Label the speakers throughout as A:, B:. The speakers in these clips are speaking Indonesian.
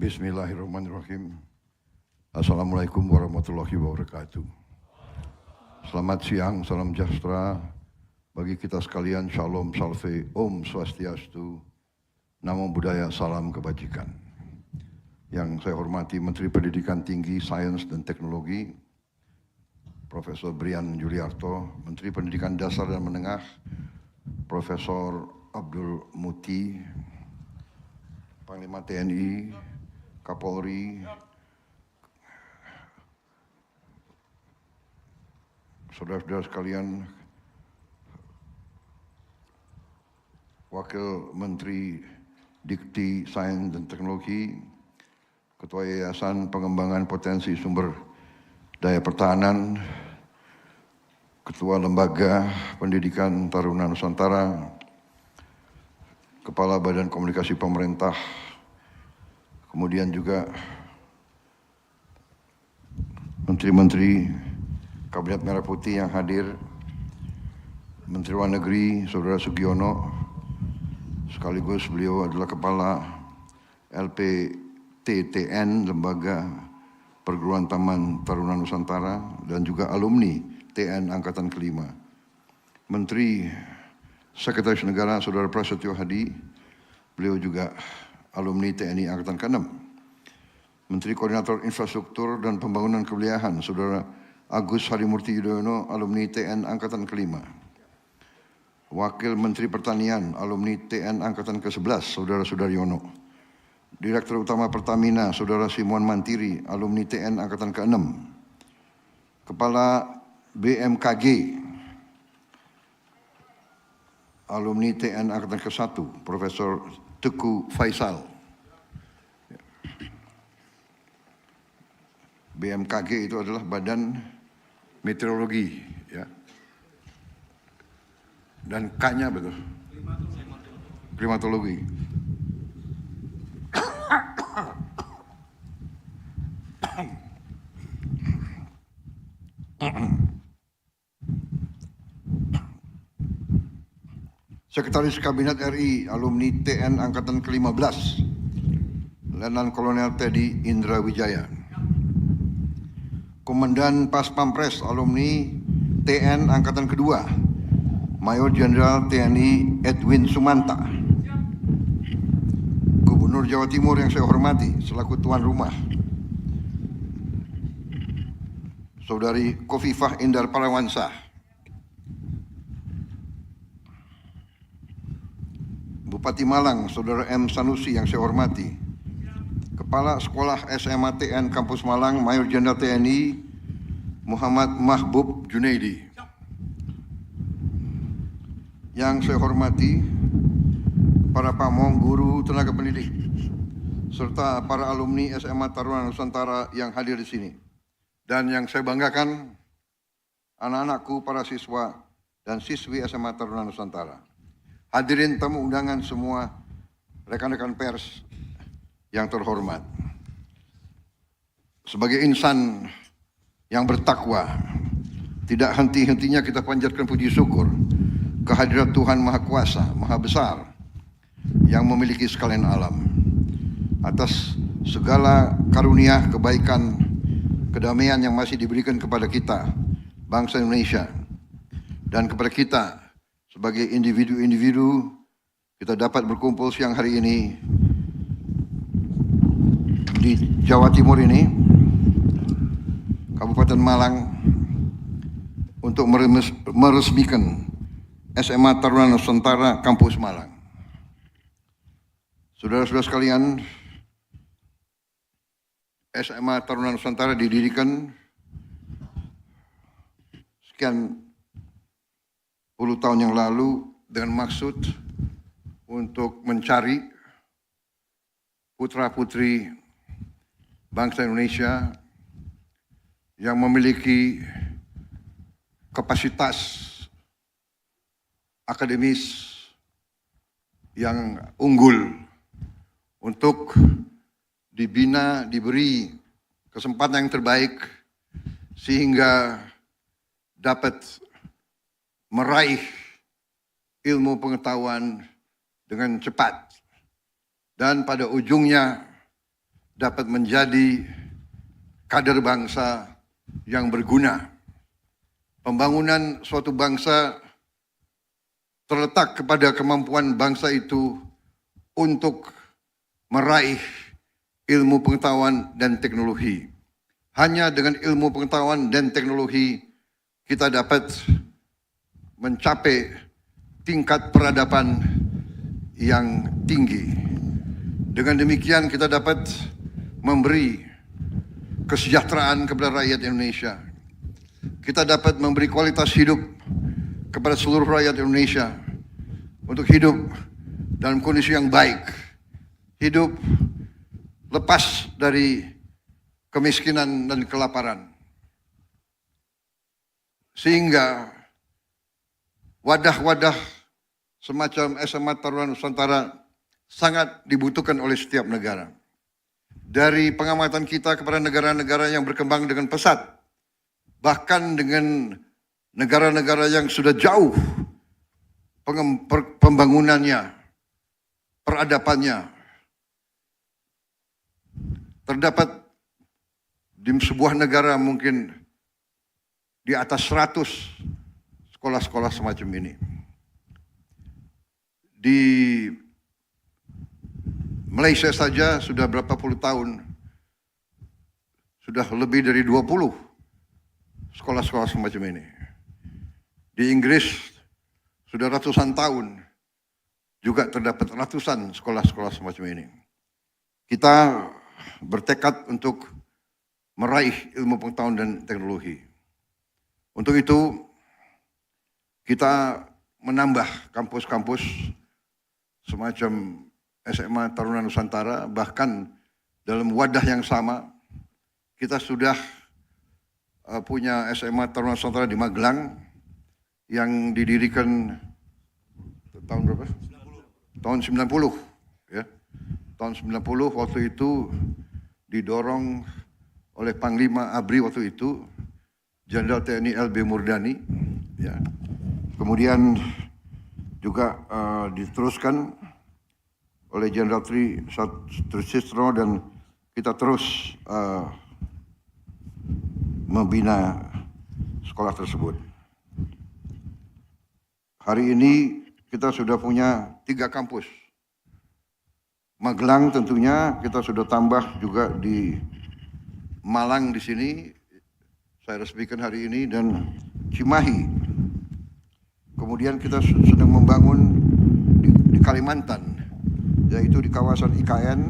A: Bismillahirrahmanirrahim. Assalamualaikum warahmatullahi wabarakatuh. Selamat siang, salam sejahtera bagi kita sekalian. Shalom, salve, Om Swastiastu, Namo Buddhaya, salam kebajikan. Yang saya hormati Menteri Pendidikan Tinggi, Sains dan Teknologi, Profesor Brian Juliarto, Menteri Pendidikan Dasar dan Menengah, Profesor Abdul Muti, Panglima TNI, Kapolri, saudara-saudara sekalian, Wakil Menteri Dikti, Sains dan Teknologi, Ketua Yayasan Pengembangan Potensi Sumber Daya Pertahanan, Ketua Lembaga Pendidikan Taruna Nusantara, Kepala Badan Komunikasi Pemerintah, kemudian juga Menteri-Menteri Kabinet Merah Putih yang hadir, Menteri Luar Negeri Saudara Sugiono, sekaligus beliau adalah Kepala LPTTN, Lembaga Perguruan Taman Taruna Nusantara, dan juga alumni TN Angkatan Kelima. Menteri Sekretaris Negara Saudara Prasetyo Hadi, beliau juga alumni TNI Angkatan ke-6. Menteri Koordinator Infrastruktur dan Pembangunan Kewilayahan Saudara Agus Harimurti Yudhoyono, alumni TN Angkatan ke-5. Wakil Menteri Pertanian, alumni TN Angkatan ke-11 Saudara Sudaryono. Direktur Utama Pertamina Saudara Simon Mantiri, alumni TN Angkatan ke-6. Kepala BMKG, alumni TN Angkatan ke-1, Profesor Teguh Faisal. BMKG itu adalah Badan Meteorologi, ya. Dan K-nya betul. Klimatologi. Sekretaris Kabinet RI, alumni TN Angkatan ke-15, Letnan Kolonel Teddy Indra Wijaya. Komandan Pas Pampres, alumni TN Angkatan ke-2, Mayor Jenderal TNI Edwin Sumanta. Gubernur Jawa Timur yang saya hormati selaku tuan rumah, Saudari Kofifah Indar Parawansa. Bupati Malang, Saudara M. Sanusi yang saya hormati. Kepala Sekolah SMA TN Kampus Malang, Mayor Jenderal TNI Muhammad Mahbub Junaidi. Yang saya hormati para pamong, guru, tenaga pendidik, serta para alumni SMA Taruna Nusantara yang hadir di sini. Dan yang saya banggakan, anak-anakku, para siswa dan siswi SMA Taruna Nusantara. Hadirin tamu undangan semua, rekan-rekan pers yang terhormat. Sebagai insan yang bertakwa, tidak henti-hentinya kita panjatkan puji syukur kehadirat Tuhan Maha Kuasa, Maha Besar, yang memiliki sekalian alam, atas segala karunia, kebaikan, kedamaian yang masih diberikan kepada kita, bangsa Indonesia, dan kepada kita sebagai individu-individu. Kita dapat berkumpul siang hari ini di Jawa Timur ini, Kabupaten Malang, untuk meresmikan SMA Taruna Nusantara Kampus Malang. Saudara-saudara sekalian, SMA Taruna Nusantara didirikan sekian puluh tahun yang lalu dengan maksud untuk mencari putra-putri bangsa Indonesia yang memiliki kapasitas akademis yang unggul untuk dibina, diberi kesempatan yang terbaik sehingga dapat meraih ilmu pengetahuan dengan cepat dan pada ujungnya dapat menjadi kader bangsa yang berguna. Pembangunan suatu bangsa terletak kepada kemampuan bangsa itu untuk meraih ilmu pengetahuan dan teknologi. Hanya dengan ilmu pengetahuan dan teknologi kita dapat mencapai tingkat peradaban yang tinggi. Dengan demikian kita dapat memberi kesejahteraan kepada rakyat Indonesia. Kita dapat memberi kualitas hidup kepada seluruh rakyat Indonesia untuk hidup dalam kondisi yang baik, hidup lepas dari kemiskinan dan kelaparan. Sehingga wadah-wadah semacam SMA Taruna Nusantara sangat dibutuhkan oleh setiap negara. Dari pengamatan kita kepada negara-negara yang berkembang dengan pesat, bahkan dengan negara-negara yang sudah jauh pembangunannya, peradabannya, terdapat di sebuah negara mungkin di atas 100 sekolah-sekolah semacam ini. Di Malaysia saja sudah berapa puluh tahun, sudah lebih dari 20 sekolah-sekolah semacam ini. Di Inggris sudah ratusan tahun juga terdapat ratusan sekolah-sekolah semacam ini. Kita bertekad untuk meraih ilmu pengetahuan dan teknologi. Untuk itu kita menambah kampus-kampus semacam SMA Taruna Nusantara, bahkan dalam wadah yang sama kita sudah punya SMA Taruna Nusantara di Magelang yang didirikan tahun berapa? 90. Tahun 90, ya. Tahun 90 waktu itu didorong oleh Panglima ABRI waktu itu, Jenderal TNI LB Murdani, ya. Kemudian juga diteruskan oleh Jenderal Tri Sutrisno dan kita terus membina sekolah tersebut. Hari ini kita sudah punya 3 kampus. Magelang tentunya kita sudah tambah juga di Malang di sini, saya resmikan hari ini, dan Cimahi. Kemudian kita sedang membangun di Kalimantan, yaitu di kawasan IKN,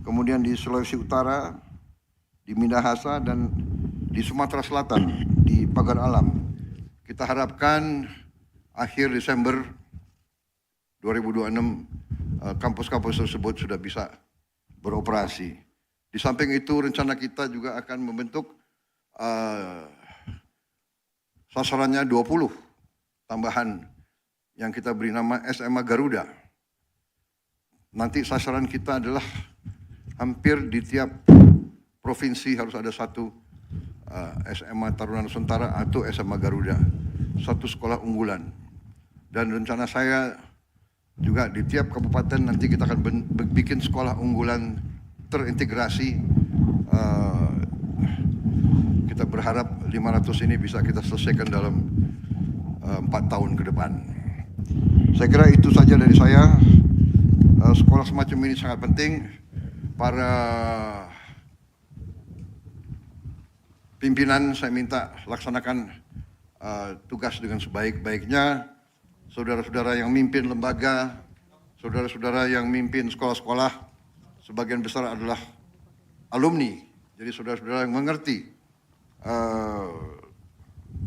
A: kemudian di Sulawesi Utara, di Minahasa, dan di Sumatera Selatan, di Pagar Alam. Kita harapkan akhir Desember 2026 kampus-kampus tersebut sudah bisa beroperasi. Di samping itu rencana kita juga akan membentuk sasarannya 20 tambahan yang kita beri nama SMA Garuda. Nanti sasaran kita adalah hampir di tiap provinsi harus ada satu SMA Taruna Nusantara atau SMA Garuda, satu sekolah unggulan. Dan rencana saya juga di tiap kabupaten nanti kita akan bikin sekolah unggulan terintegrasi. Kita berharap 500 ini bisa kita selesaikan dalam 4 tahun ke depan. Saya kira itu saja dari saya. Sekolah semacam ini sangat penting. Para pimpinan saya minta laksanakan tugas dengan sebaik-baiknya. Saudara-saudara yang mimpin lembaga, saudara-saudara yang mimpin sekolah-sekolah, sebagian besar adalah alumni. Jadi saudara-saudara yang mengerti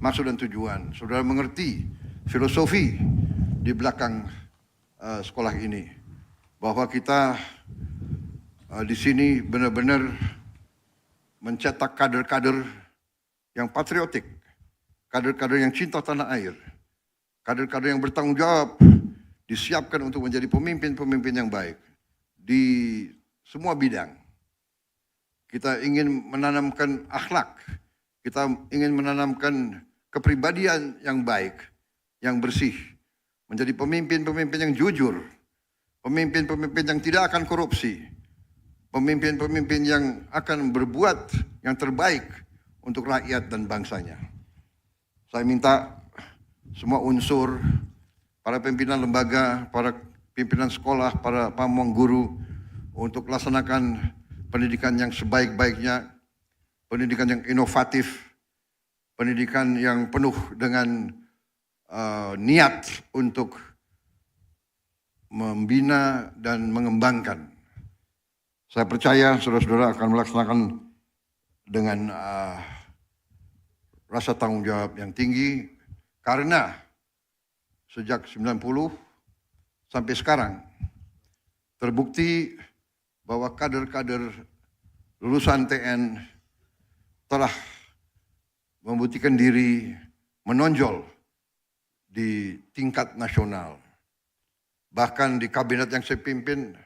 A: maksud dan tujuan, saudara mengerti filosofi di belakang sekolah ini, bahwa kita di sini benar-benar mencetak kader-kader yang patriotik, kader-kader yang cinta tanah air, kader-kader yang bertanggung jawab, disiapkan untuk menjadi pemimpin-pemimpin yang baik di semua bidang. Kita ingin menanamkan akhlak, kita ingin menanamkan kepribadian yang baik, yang bersih, menjadi pemimpin-pemimpin yang jujur, pemimpin-pemimpin yang tidak akan korupsi, pemimpin-pemimpin yang akan berbuat yang terbaik untuk rakyat dan bangsanya. Saya minta semua unsur, para pimpinan lembaga, para pimpinan sekolah, para pamong guru untuk laksanakan pendidikan yang sebaik-baiknya, pendidikan yang inovatif, pendidikan yang penuh dengan niat untuk membina dan mengembangkan. Saya percaya saudara-saudara akan melaksanakan dengan rasa tanggung jawab yang tinggi, karena sejak 90 sampai sekarang terbukti bahwa kader-kader lulusan TN telah membuktikan diri menonjol di tingkat nasional. Bahkan di kabinet yang saya pimpin,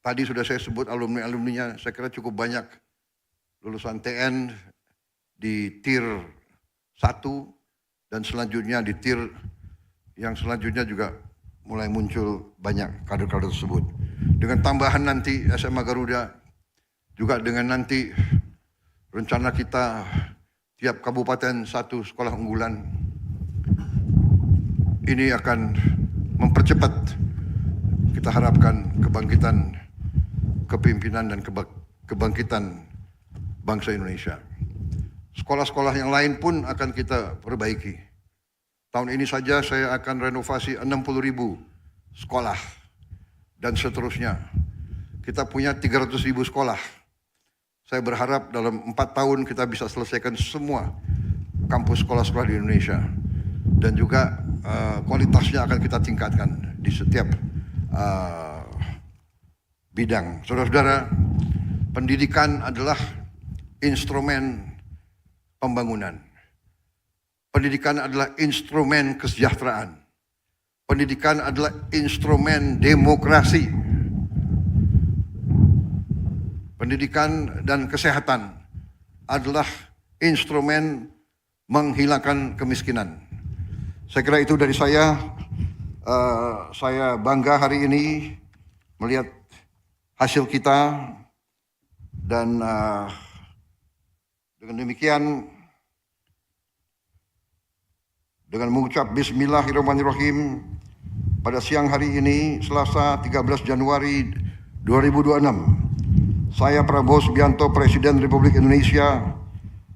A: tadi sudah saya sebut alumni-alumninya, saya kira cukup banyak lulusan TN di tier 1 dan selanjutnya di tier yang selanjutnya juga mulai muncul banyak kader-kader tersebut. Dengan tambahan nanti SMA Garuda, juga dengan nanti rencana kita tiap kabupaten satu sekolah unggulan, ini akan mempercepat, kita harapkan, kebangkitan kepemimpinan dan kebangkitan bangsa Indonesia. Sekolah-sekolah yang lain pun akan kita perbaiki. Tahun ini saja saya akan renovasi 60.000 sekolah dan seterusnya. Kita punya 300.000 sekolah. Saya berharap dalam 4 tahun kita bisa selesaikan semua kampus sekolah-sekolah di Indonesia. Dan juga kualitasnya akan kita tingkatkan di setiap bidang. Saudara-saudara, pendidikan adalah instrumen pembangunan. Pendidikan adalah instrumen kesejahteraan. Pendidikan adalah instrumen demokrasi. Pendidikan dan kesehatan adalah instrumen menghilangkan kemiskinan. Saya kira itu dari saya. Saya bangga hari ini melihat hasil kita, dan dengan demikian, dengan mengucap Bismillahirrahmanirrahim, pada siang hari ini, Selasa 13 Januari 2026, saya Prabowo Subianto, Presiden Republik Indonesia,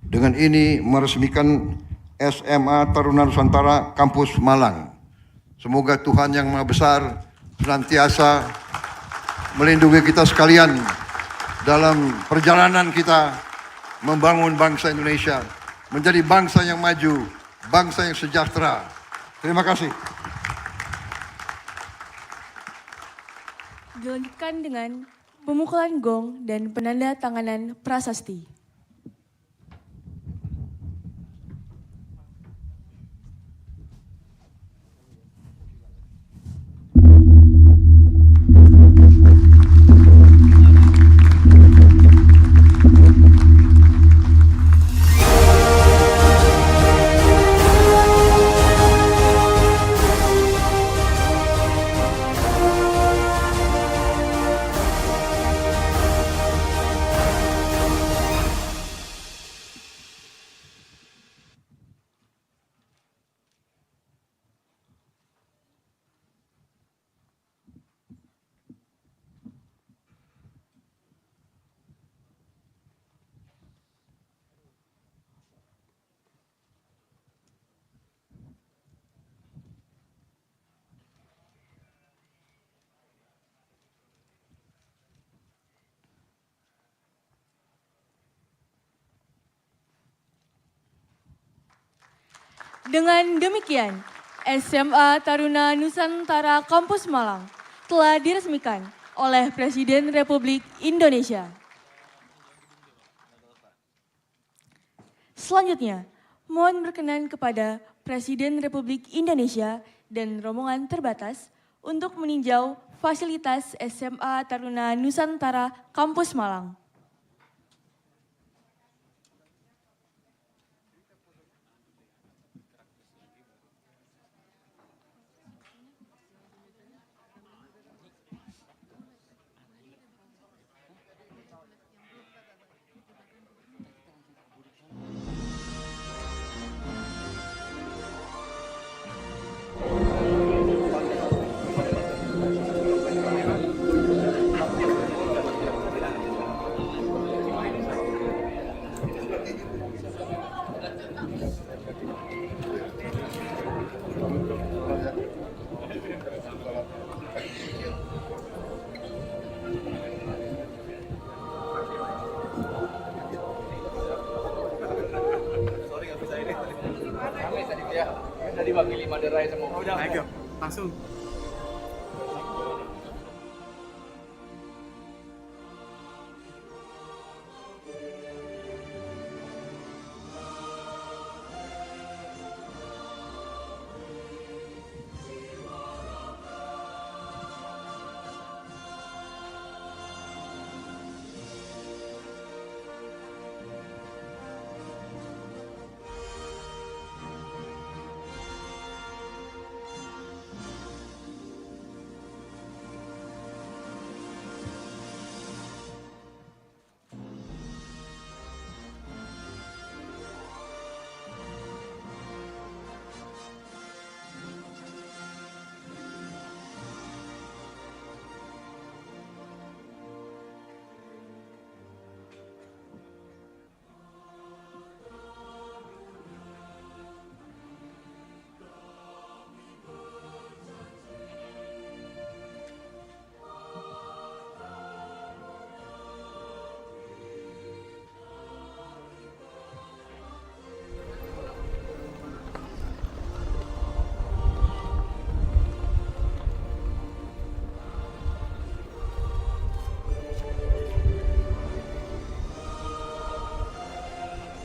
A: dengan ini meresmikan SMA Taruna Nusantara Kampus Malang. Semoga Tuhan Yang Maha Besar senantiasa melindungi kita sekalian dalam perjalanan kita membangun bangsa Indonesia menjadi bangsa yang maju, bangsa yang sejahtera. Terima kasih.
B: Dilanjutkan dengan pemukulan gong dan penanda tanganan prasasti. Dengan demikian, SMA Taruna Nusantara Kampus Malang telah diresmikan oleh Presiden Republik Indonesia. Selanjutnya, mohon berkenan kepada Presiden Republik Indonesia dan rombongan terbatas untuk meninjau fasilitas SMA Taruna Nusantara Kampus Malang.
C: tadi ya. Udah diwakili Maderai semua.
D: Udah, langsung.